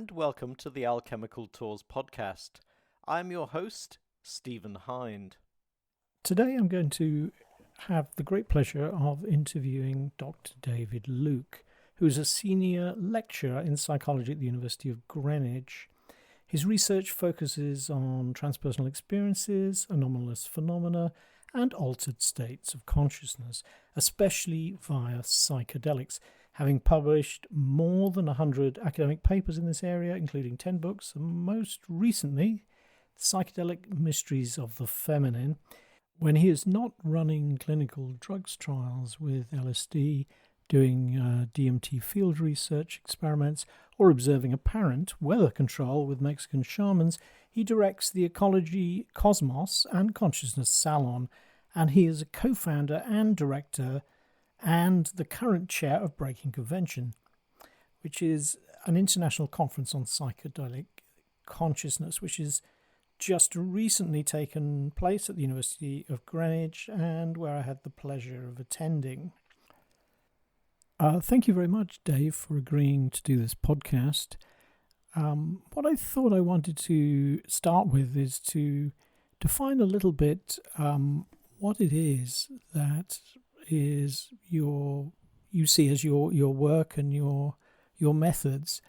and welcome to the Alchemical Tours podcast. I'm your host, Stephen Hind. Today I'm going to have the great pleasure of interviewing Dr. David Luke, who is a senior lecturer in psychology at the University of Greenwich. His research focuses on transpersonal experiences, anomalous phenomena, and altered states of consciousness, especially via psychedelics, having published more than 100 academic papers in this area, including 10 books, and most recently, Psychedelic Mysteries of the Feminine. When he is not running clinical drugs trials with LSD, doing DMT field research experiments, or observing apparent weather control with Mexican shamans, he directs the Ecology, Cosmos, and Consciousness Salon, and he is a co-founder and director and the current chair of Breaking Convention, which is an international conference on psychedelic consciousness, which is just recently taken place at the University of Greenwich and where I had the pleasure of attending. Thank you very much, Dave, for agreeing to do this podcast. What I thought I wanted to start with is to define a little bit what it is that is you see as your work and your methods.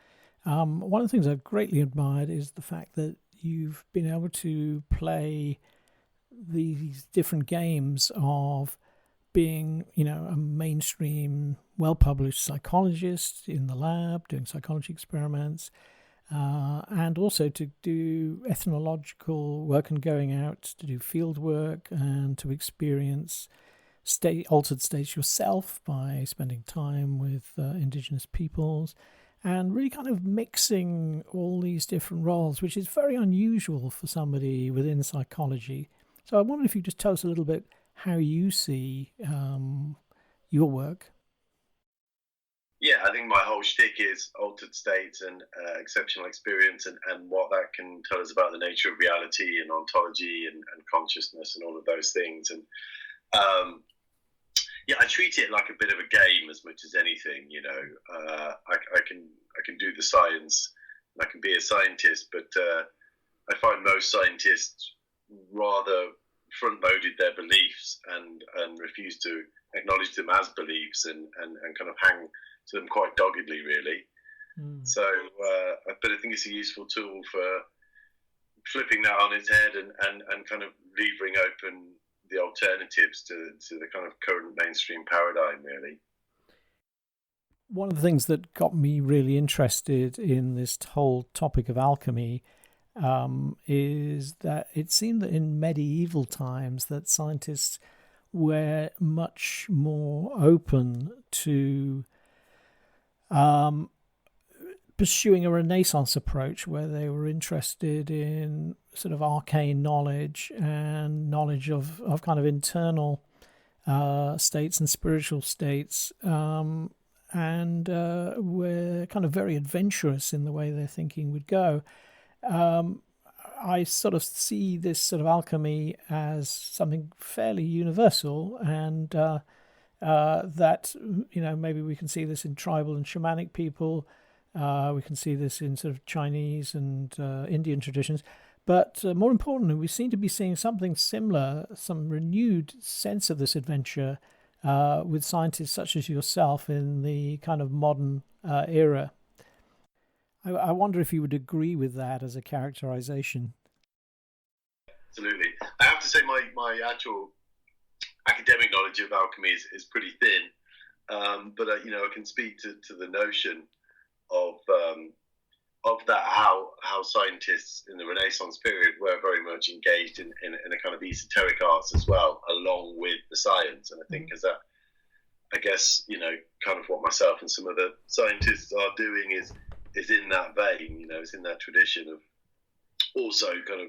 One of the things I've greatly admired is the fact that you've been able to play these different games of being, a mainstream, well-published psychologist in the lab, doing psychology experiments, and also to do ethnological work and going out to do field work and to experience altered states yourself by spending time with indigenous peoples, and really kind of mixing all these different roles, which is very unusual for somebody within psychology. So I wonder if you just tell us a little bit how you see your work. Yeah, I think my whole shtick is altered states and exceptional experience and what that can tell us about the nature of reality and ontology and consciousness and all of those things. And I treat it like a bit of a game as much as anything. I can do the science and I can be a scientist, but I find most scientists rather front-loaded their beliefs and refuse to acknowledge them as beliefs and kind of hang to them quite doggedly, really. So, but I think it's a useful tool for flipping that on its head and kind of leaving open the alternatives to the kind of current mainstream paradigm, really. One of the things that got me really interested in this whole topic of alchemy is that it seemed that in medieval times that scientists were much more open to pursuing a Renaissance approach where they were interested in sort of arcane knowledge and knowledge of kind of internal states and spiritual states, and were kind of very adventurous in the way their thinking would go. I sort of see this sort of alchemy as something fairly universal, and that, maybe we can see this in tribal and shamanic people. We can see this in sort of Chinese and Indian traditions. But more importantly, we seem to be seeing something similar, some renewed sense of this adventure with scientists such as yourself in the kind of modern era. I wonder if you would agree with that as a characterization. Absolutely. I have to say my actual academic knowledge of alchemy is pretty thin, but I can speak to the notion of that, how scientists in the Renaissance period were very much engaged in a kind of esoteric arts as well, along with the science. And I think as that, I guess, kind of what myself and some of the scientists are doing is in that vein, it's in that tradition of also kind of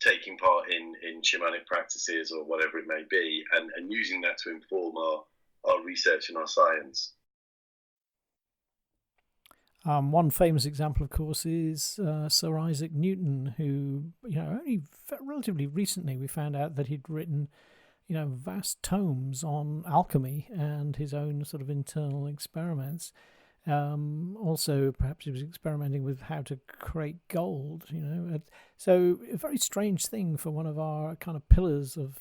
taking part in shamanic practices or whatever it may be, and using that to inform our research and our science. One famous example, of course, is Sir Isaac Newton, who, only relatively recently we found out that he'd written, vast tomes on alchemy and his own sort of internal experiments. Also, perhaps he was experimenting with how to create gold. So a very strange thing for one of our kind of pillars of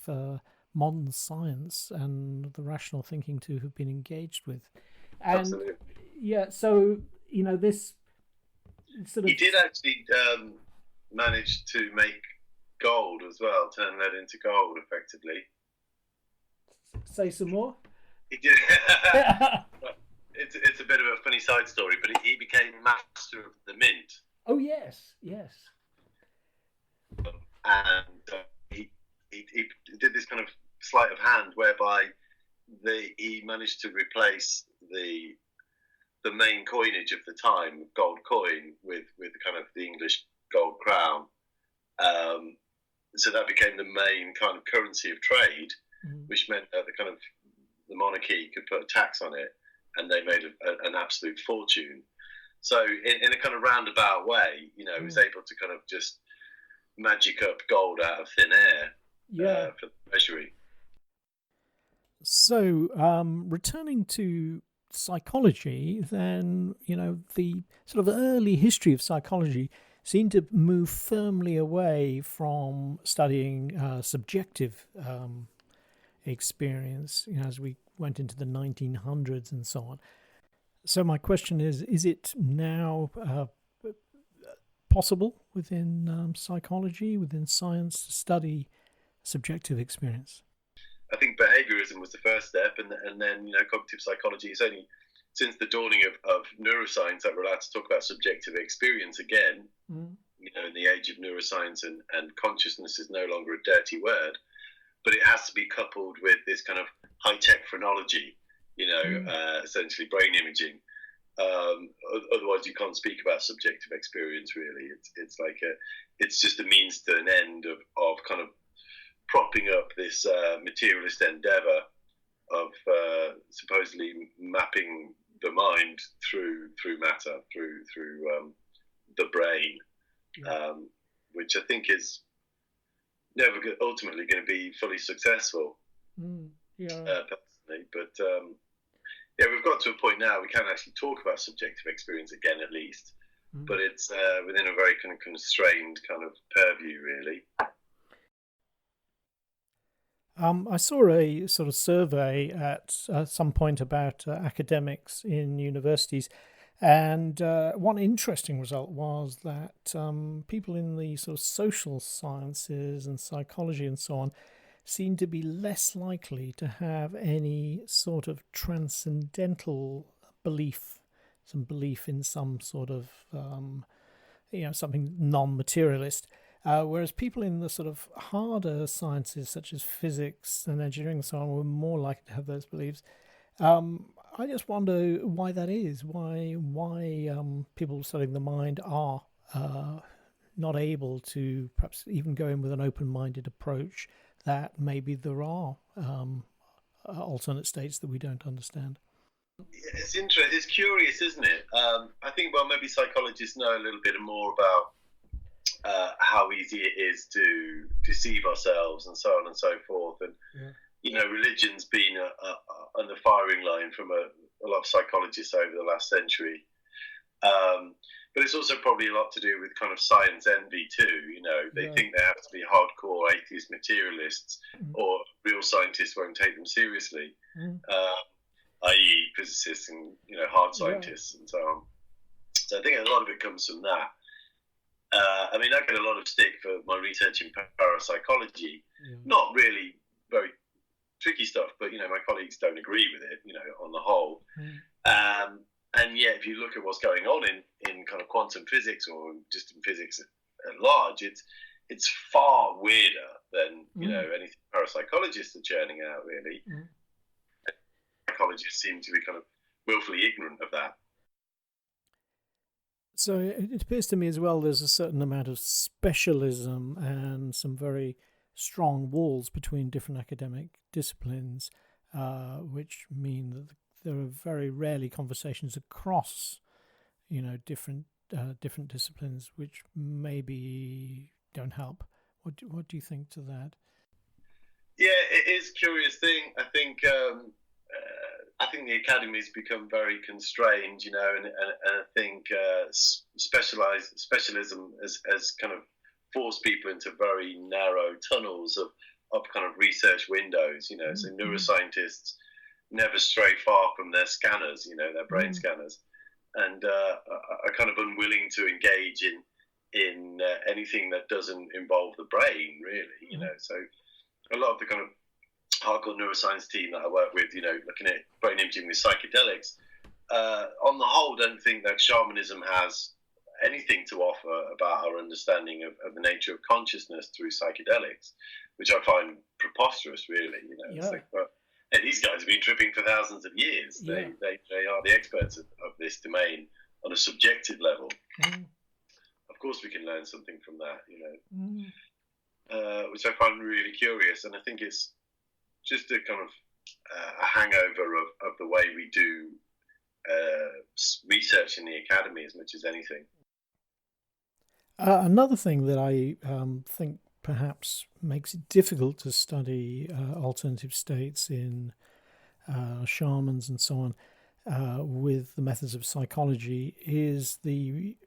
modern science and the rational thinking to have been engaged with. And Absolutely. yeah, so this sort of He did actually manage to make gold as well, turn lead into gold effectively. Say some more. He did. It's a bit of a funny side story, but he became master of the mint. Oh yes. And he did this kind of sleight of hand whereby he managed to replace the main coinage of the time, gold coin, with kind of the English gold crown. So that became the main kind of currency of trade, which meant that the monarchy could put a tax on it, and they made an absolute fortune. So in a kind of roundabout way, he was able to kind of just magic up gold out of thin air for the treasury. So returning to psychology, then, the sort of early history of psychology seemed to move firmly away from studying subjective experience, as we went into the 1900s and so on. So my question is it now possible within psychology, within science, to study subjective experience? I think behaviorism was the first step, and then cognitive psychology is only since the dawning of neuroscience that we're allowed to talk about subjective experience again. In the age of neuroscience, and consciousness is no longer a dirty word, but it has to be coupled with this kind of high-tech phrenology, essentially brain imaging. Otherwise, you can't speak about subjective experience. Really, it's just a means to an end of kind of propping up this materialist endeavor of supposedly mapping the mind through matter, through the brain, which I think is never ultimately going to be fully successful. Personally, but we've got to a point now we can actually talk about subjective experience again, at least, but it's within a very kind of constrained kind of purview, really. I saw a sort of survey at some point about academics in universities, and one interesting result was that people in the sort of social sciences and psychology and so on seem to be less likely to have any sort of transcendental belief, some belief in some sort of, something non-materialist. Whereas people in the sort of harder sciences, such as physics and engineering and so on, were more likely to have those beliefs. I just wonder why that is, why people studying the mind are not able to perhaps even go in with an open-minded approach, that maybe there are alternate states that we don't understand. It's interesting. It's curious, isn't it? I think, maybe psychologists know a little bit more about how easy it is to deceive ourselves and so on and so forth. And, religion's been on the firing line from a lot of psychologists over the last century. But it's also probably a lot to do with kind of science envy too. They think they have to be hardcore atheist materialists, or real scientists won't take them seriously, i.e. physicists and, hard scientists and so on. So I think a lot of it comes from that. I get a lot of stick for my research in parapsychology. Not really very tricky stuff, but, my colleagues don't agree with it, on the whole. And yet, if you look at what's going on in kind of quantum physics, or just in physics at large, it's far weirder than, anything parapsychologists are churning out, really. Psychologists seem to be kind of willfully ignorant of that. So it appears to me as well there's a certain amount of specialism and some very strong walls between different academic disciplines, which mean that there are very rarely conversations across, different disciplines, which maybe don't help. What do you think to that? Yeah, it is a curious thing. I think I think the academy's become very constrained, and I think specialism has kind of forced people into very narrow tunnels of kind of research windows, So neuroscientists never stray far from their scanners, their brain scanners, and are kind of unwilling to engage in anything that doesn't involve the brain, really, So a lot of the kind of hardcore neuroscience team that I work with, looking at brain imaging with psychedelics, on the whole, don't think that shamanism has anything to offer about our understanding of the nature of consciousness through psychedelics, which I find preposterous, really. It's like, well, hey, these guys have been tripping for thousands of years. They are the experts of this domain on a subjective level. Of course, we can learn something from that, which I find really curious, and I think it's just a kind of a hangover of the way we do research in the academy as much as anything. Another thing that I think perhaps makes it difficult to study alternative states in shamans and so on with the methods of psychology is the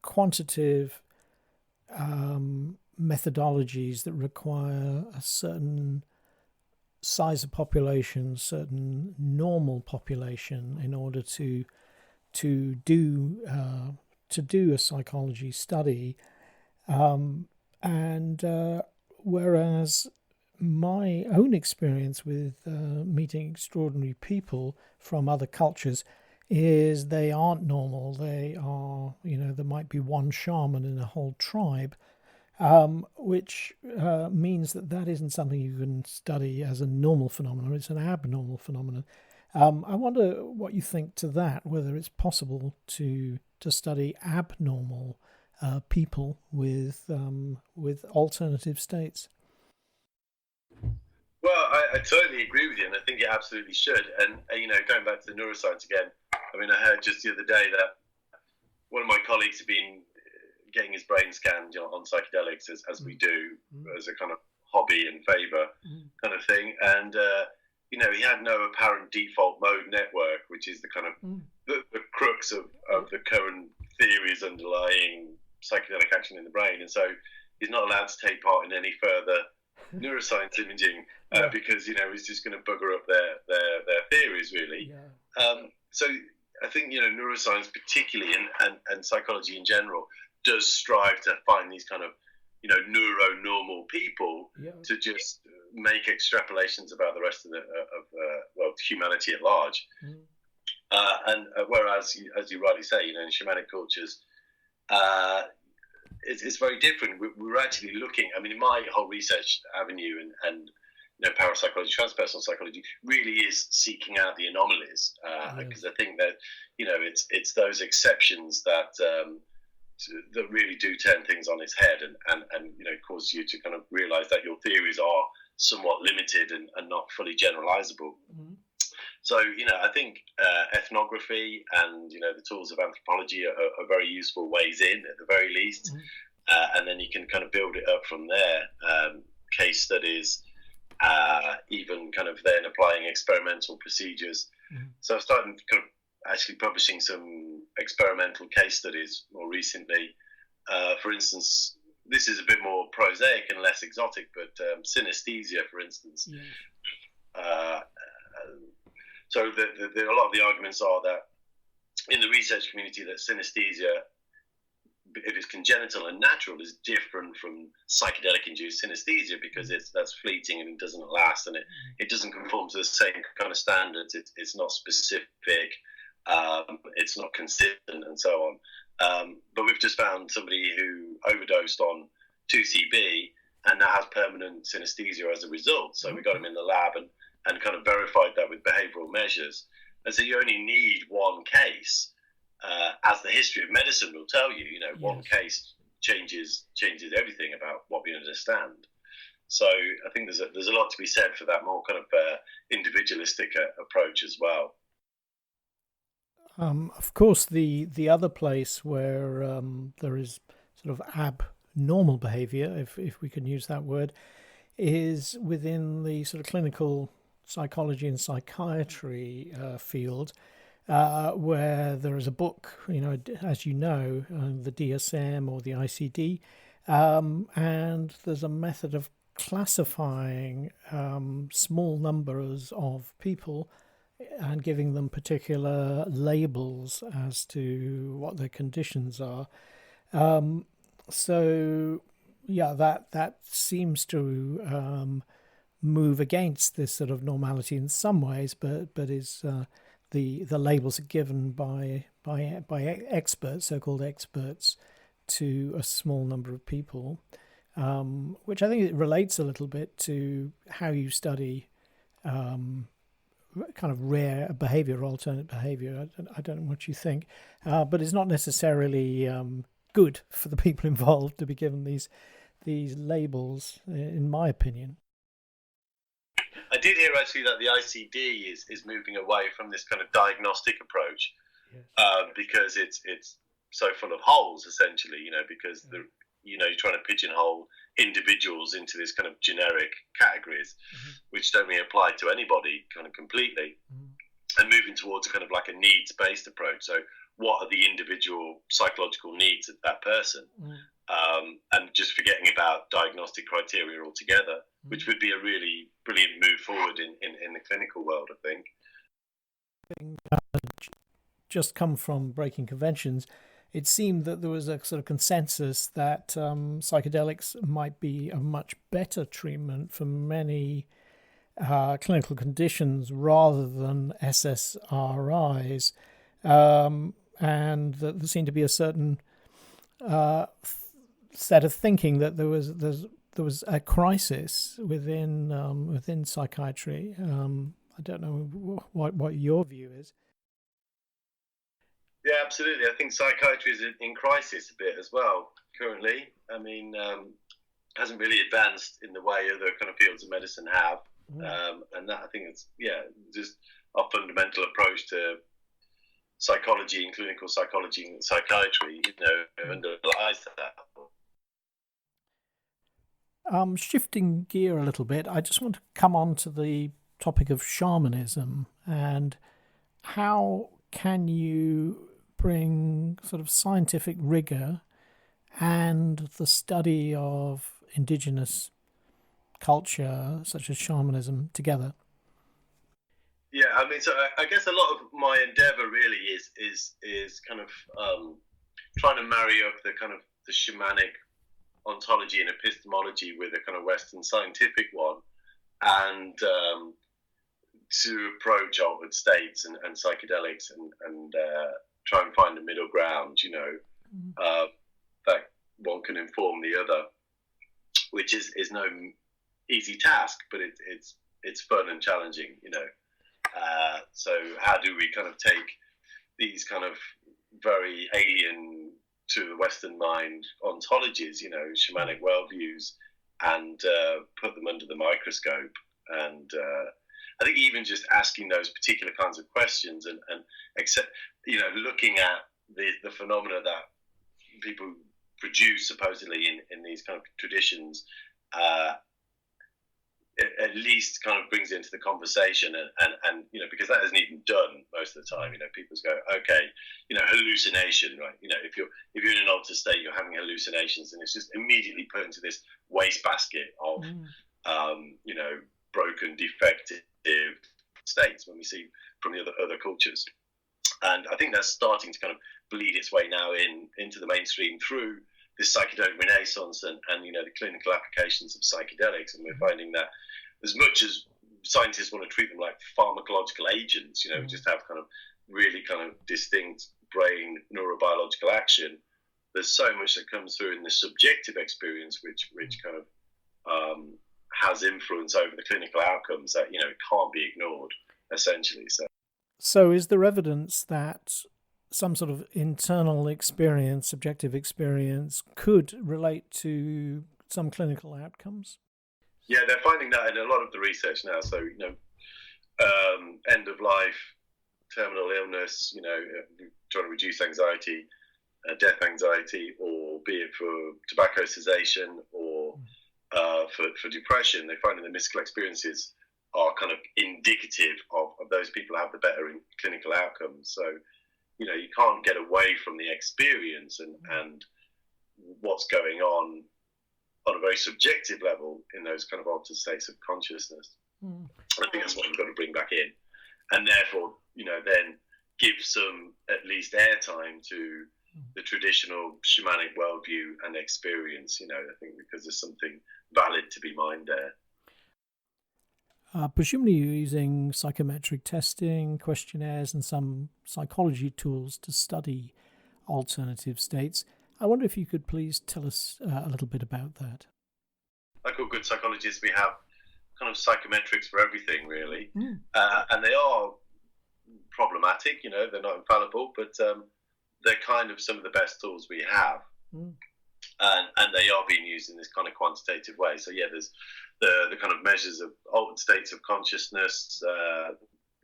quantitative methodologies that require a certain size of population, certain normal population, in order to do a psychology study, and whereas my own experience with meeting extraordinary people from other cultures is they aren't normal. They are, there might be one shaman in a whole tribe, which means that isn't something you can study as a normal phenomenon. It's an abnormal phenomenon. I wonder what you think to that, whether it's possible to study abnormal people with alternative states. Well, I totally agree with you, and I think it absolutely should. And going back to the neuroscience again, I mean, I heard just the other day that one of my colleagues had been getting his brain scanned on psychedelics, as we do, as a kind of hobby and favour kind of thing. And, he had no apparent default mode network, which is the kind of the crux of the current theories underlying psychedelic action in the brain. And so he's not allowed to take part in any further neuroscience imaging because, he's just going to bugger up their theories, really. So I think, neuroscience particularly and psychology in general does strive to find these kind of, neuro-normal people to just make extrapolations about the rest of humanity at large. And whereas, as you rightly say, in shamanic cultures, it's very different. We're actually looking, I mean, my whole research avenue and parapsychology, transpersonal psychology really is seeking out the anomalies, because I think that, it's those exceptions that really do turn things on its head and cause you to kind of realize that your theories are somewhat limited and not fully generalizable. So, I think ethnography and, the tools of anthropology are very useful ways in, at the very least. And then you can kind of build it up from there. Case studies, even kind of then applying experimental procedures. So I've started kind of actually publishing some experimental case studies more recently. For instance, this is a bit more prosaic and less exotic, but synesthesia, for instance. So a lot of the arguments are that in the research community that synesthesia, if it's congenital and natural, is different from psychedelic-induced synesthesia because that's fleeting and it doesn't last and it doesn't conform to the same kind of standards. It's not specific, it's not consistent, and so on. But we've just found somebody who overdosed on 2CB and now has permanent synesthesia as a result. So we got him in the lab and kind of verified that with behavioural measures. And so you only need one case. As the history of medicine will tell you, one case changes everything about what we understand. So I think there's a lot to be said for that more kind of individualistic approach as well. Of course, the other place where there is sort of abnormal behaviour, if we can use that word, is within the sort of clinical psychology and psychiatry field, where there is a book, as you know, the DSM or the ICD, and there's a method of classifying small numbers of people and giving them particular labels as to what their conditions are. So, yeah, that seems to move against this sort of normality in some ways, but is the labels are given by experts, so-called experts, to a small number of people, which I think it relates a little bit to how you study kind of rare behavior, alternate behavior. I don't know what you think, but it's not necessarily good for the people involved to be given these labels, in my opinion. I did hear actually that the ICD is moving away from this kind of diagnostic approach, yes. Because it's so full of holes, essentially, because you're trying to pigeonhole individuals into this kind of generic categories, which don't really apply to anybody kind of completely, and moving towards a kind of like a needs-based approach. So what are the individual psychological needs of that person? And just forgetting about diagnostic criteria altogether, which would be a really brilliant move forward in the clinical world, I think. Just come from Breaking Conventions, it seemed that there was a sort of consensus that psychedelics might be a much better treatment for many clinical conditions rather than SSRIs, and that there seemed to be a certain set of thinking that there was a crisis within psychiatry. I don't know what your view is. Yeah, absolutely. I think psychiatry is in crisis a bit as well currently. I mean, hasn't really advanced in the way other kind of fields of medicine have, and that I think it's just our fundamental approach to psychology and clinical psychology and psychiatry, underlies that. Shifting gear a little bit, I just want to come on to the topic of shamanism and how can you bring sort of scientific rigor and the study of indigenous culture such as shamanism together? Yeah, I mean, so I guess a lot of my endeavor really is kind of trying to marry up the kind of the shamanic ontology and epistemology with a kind of Western scientific one, and to approach altered states and psychedelics and try and find a middle ground, that one can inform the other, which is no easy task, but it's fun and challenging, So how do we kind of take these kind of very alien to the Western mind ontologies, shamanic worldviews, and put them under the microscope? And I think even just asking those particular kinds of questions and looking at the phenomena that people produce supposedly in these kind of traditions, at least kind of brings into the conversation and because that isn't even done most of the time. People go, okay, hallucination, right? If you're in an altered state, you're having hallucinations, and it's just immediately put into this wastebasket of broken, defective states when we see from the other cultures. And I think that's starting to kind of bleed its way now into the mainstream through this psychedelic renaissance and the clinical applications of psychedelics. And we're finding that as much as scientists want to treat them like pharmacological agents, just have kind of really kind of distinct brain neurobiological action, there's so much that comes through in the subjective experience which kind of has influence over the clinical outcomes that it can't be ignored, essentially. So is there evidence that some sort of internal experience, subjective experience, could relate to some clinical outcomes? Yeah, they're finding that in a lot of the research now. So, end of life, terminal illness, trying to reduce anxiety, death anxiety, or be it for tobacco cessation or for depression, they're finding the mystical experiences are kind of indicative of those people who have the better clinical outcomes. So, you can't get away from the experience and what's going on a very subjective level in those kind of altered states of consciousness. I think that's what we've got to bring back in, and therefore, then give some at least airtime to the traditional shamanic worldview and experience. I think because there's something valid to be mined there. Presumably you're using psychometric testing, questionnaires, and some psychology tools to study alternative states. I wonder if you could please tell us a little bit about that. Like all good psychologists, we have kind of psychometrics for everything, really. And they are problematic, they're not infallible, but they're kind of some of the best tools we have. And they are being used in this kind of quantitative way. So, there's the kind of measures of altered states of consciousness,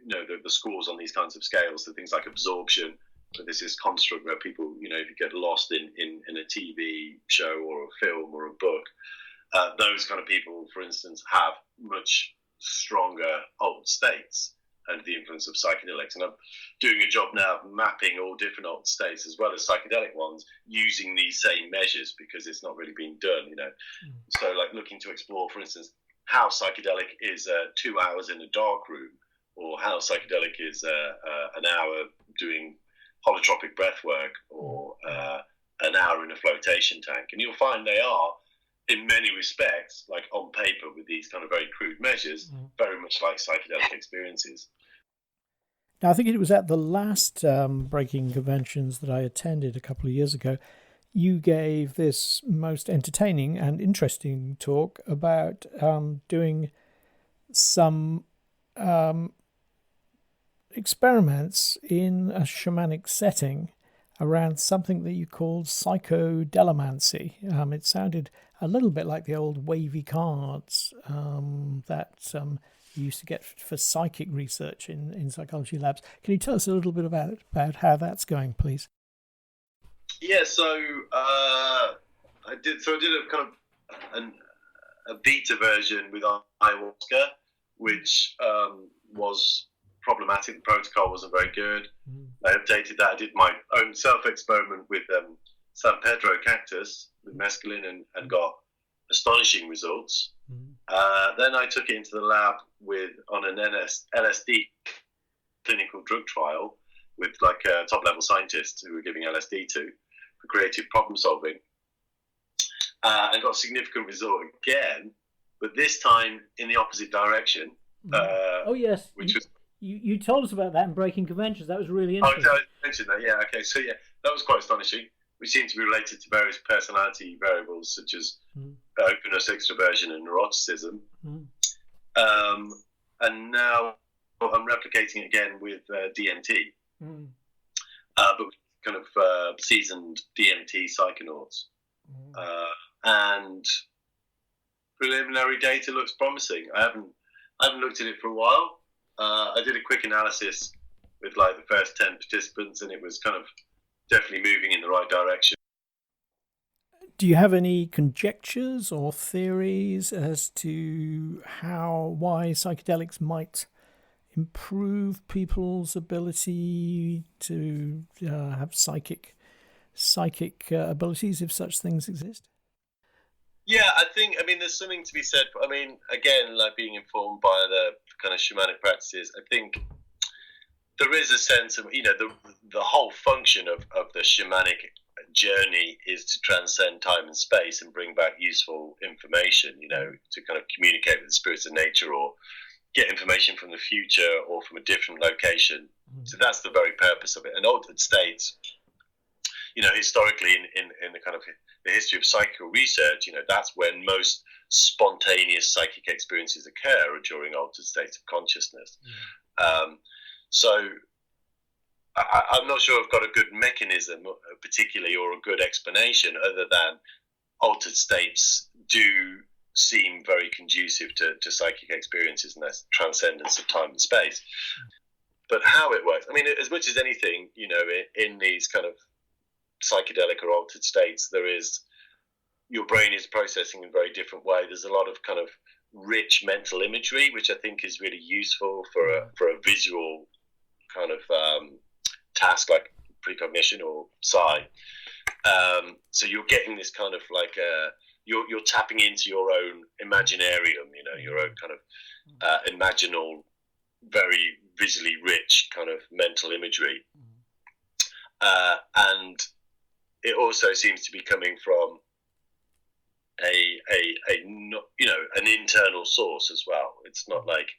the scores on these kinds of scales, so things like absorption. So this is construct where people, if you get lost in a TV show or a film or a book, those kind of people, for instance, have much stronger altered states under the influence of psychedelics. And I'm doing a job now of mapping all different altered states as well as psychedelic ones using these same measures, because it's not really being done, So like looking to explore, for instance, how psychedelic is 2 hours in a dark room, or how psychedelic is an hour doing holotropic breath work, or an hour in a flotation tank. And you'll find they are, in many respects, like on paper with these kind of very crude measures, very much like psychedelic experiences. Now, I think it was at the last Breaking Conventions that I attended a couple of years ago, you gave this most entertaining and interesting talk about doing some experiments in a shamanic setting around something that you called psychodelamancy. It sounded a little bit like the old wavy cards that you used to get for psychic research in psychology labs. Can you tell us a little bit about how that's going, please? Yeah, so I did a kind of a beta version with ayahuasca, which was problematic. The protocol wasn't very good. I updated that. I did my own self-experiment with San Pedro cactus with mescaline and got astonishing results. Then I took it into the lab on an LSD clinical drug trial with like top-level scientists who were giving LSD to for creative problem solving, and got a significant result again, but this time in the opposite direction. Oh yes, which was. You told us about that in Breaking Conventions. That was really interesting. Oh, I mentioned that. Yeah. Okay. So that was quite astonishing. We seem to be related to various personality variables such as openness, extroversion, and neuroticism. And now I'm replicating it again with DMT, but with kind of seasoned DMT psychonauts. And preliminary data looks promising. I haven't looked at it for a while. I did a quick analysis with like the first 10 participants, and it was kind of definitely moving in the right direction. Do you have any conjectures or theories as to why psychedelics might improve people's ability to have psychic abilities, if such things exist? Yeah, I mean, there's something to be said. I mean, again, like being informed by the kind of shamanic practices, I think there is a sense of, the whole function of the shamanic journey is to transcend time and space and bring back useful information, to kind of communicate with the spirits of nature or get information from the future or from a different location. So that's the very purpose of it. And altered states, historically in the kind of the history of psychical research, that's when most spontaneous psychic experiences occur during altered states of consciousness. So I'm not sure I've got a good mechanism particularly or a good explanation other than altered states do seem very conducive to psychic experiences and their transcendence of time and space. But how it works, I mean, as much as anything, in these kind of psychedelic or altered states, your brain is processing in a very different way. There's a lot of kind of rich mental imagery, which I think is really useful for a visual kind of task like precognition or psi. So you're getting this kind of like you're tapping into your own imaginarium, your own kind of imaginal, very visually rich kind of mental imagery, and it also seems to be coming from an internal source as well. It's not like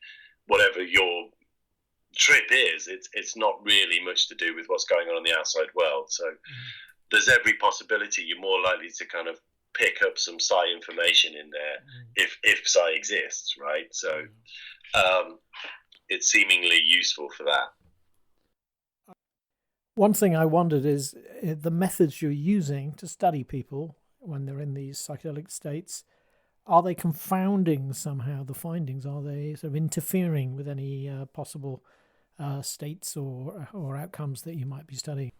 whatever your trip is, it's not really much to do with what's going on in the outside world. So there's every possibility you're more likely to kind of pick up some psi information in there if psi exists, right? So it's seemingly useful for that. One thing I wondered is the methods you're using to study people when they're in these psychedelic states, are they confounding somehow the findings? Are they sort of interfering with any possible states or outcomes that you might be studying?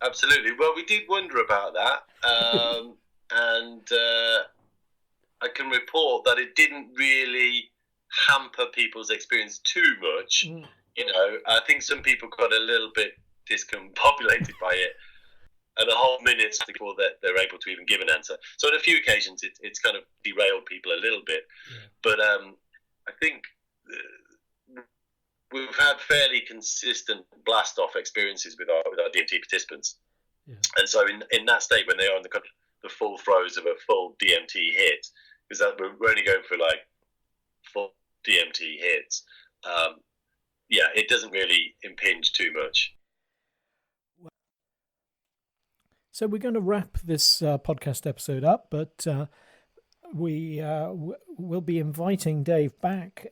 Absolutely. Well, we did wonder about that, and I can report that it didn't really hamper people's experience too much. I think some people got a little bit discombobulated by it, and a whole minute before they're able to even give an answer. So on a few occasions, it's kind of derailed people a little bit. But I think we've had fairly consistent blast-off experiences with our DMT participants. And so in that state, when they are in the full throes of a full DMT hit, because we're only going for like full DMT hits, it doesn't really impinge too much. So we're going to wrap this podcast episode up, but we will be inviting Dave back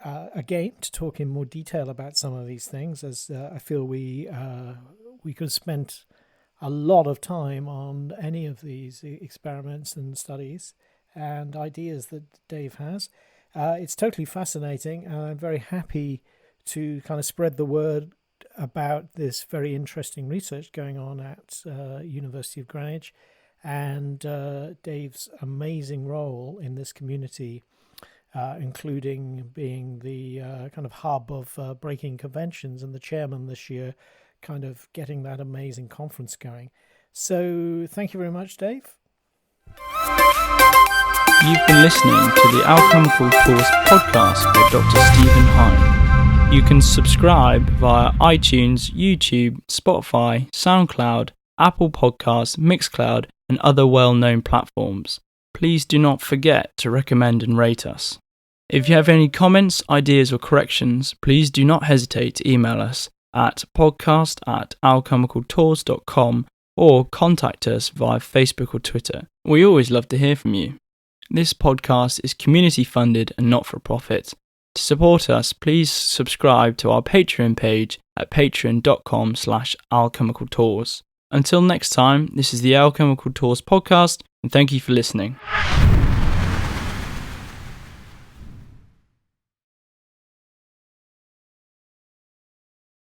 again to talk in more detail about some of these things, as I feel we could have spent a lot of time on any of these experiments and studies and ideas that Dave has. It's totally fascinating, and I'm very happy to kind of spread the word about this very interesting research going on at University of Greenwich, and Dave's amazing role in this community, including being the kind of hub of breaking conventions and the chairman this year, kind of getting that amazing conference going. So thank you very much, Dave. You've been listening to the Alchemical Tours podcast with Dr. Stephen Hine. You can subscribe via iTunes, YouTube, Spotify, SoundCloud, Apple Podcasts, Mixcloud, and other well-known platforms. Please do not forget to recommend and rate us. If you have any comments, ideas, or corrections, please do not hesitate to email us at podcast@alchemicaltours.com or contact us via Facebook or Twitter. We always love to hear from you. This podcast is community funded and not for profit. To support us, please subscribe to our Patreon page at patreon.com/alchemicaltours. Until next time, this is the Alchemical Tours podcast, and thank you for listening.